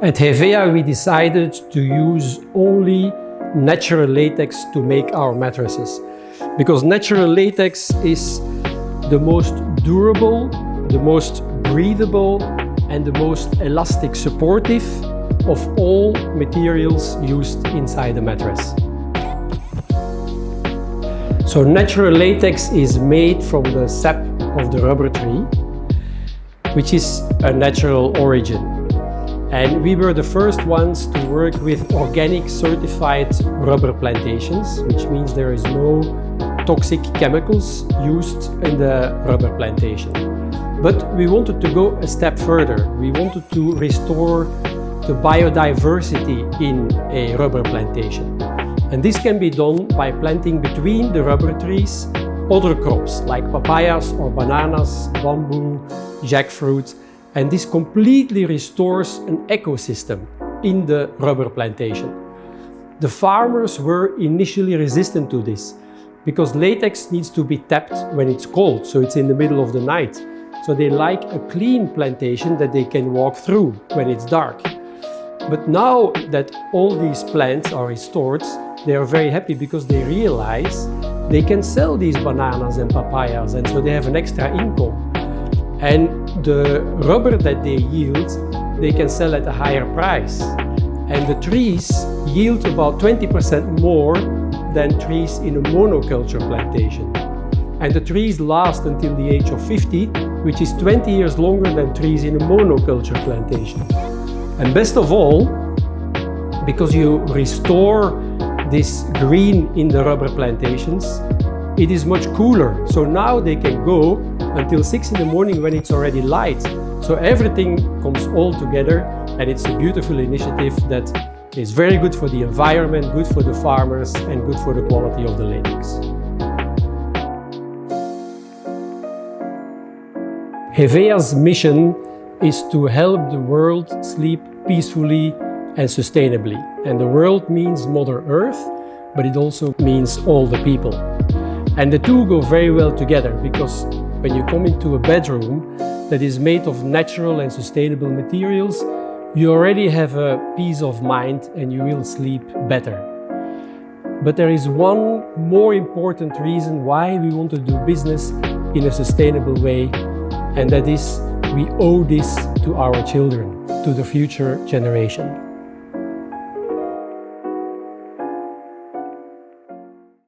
At Heveya, we decided to use only natural latex to make our mattresses, because natural latex is the most durable, the most breathable, and the most elastic supportive of all materials used inside the mattress. So natural latex is made from the sap of the rubber tree, which is a natural origin. And we were the first ones to work with organic certified rubber plantations, which means there is no toxic chemicals used in the rubber plantation. But we wanted to go a step further. We wanted to restore the biodiversity in a rubber plantation. And this can be done by planting between the rubber trees other crops like papayas or bananas, bamboo, jackfruit. And this completely restores an ecosystem in the rubber plantation. The farmers were initially resistant to this because latex needs to be tapped when it's cold, so it's in the middle of the night. So they like a clean plantation that they can walk through when it's dark. But now that all these plants are restored, they are very happy because they realize they can sell these bananas and papayas, and so they have an extra income. And the rubber that they yield, they can sell at a higher price. And the trees yield about 20% more than trees in a monoculture plantation. And the trees last until the age of 50, which is 20 years longer than trees in a monoculture plantation. And best of all, because you restore this green in the rubber plantations, it is much cooler. So now they can go until 6 in the morning when it's already light. So everything comes all together, and it's a beautiful initiative that is very good for the environment, good for the farmers, and good for the quality of the latex. Heveya's mission is to help the world sleep peacefully and sustainably. And the world means Mother Earth, but it also means all the people. And the two go very well together, because when you come into a bedroom that is made of natural and sustainable materials, you already have a peace of mind and you will sleep better. But there is one more important reason why we want to do business in a sustainable way, and that is we owe this to our children, to the future generation.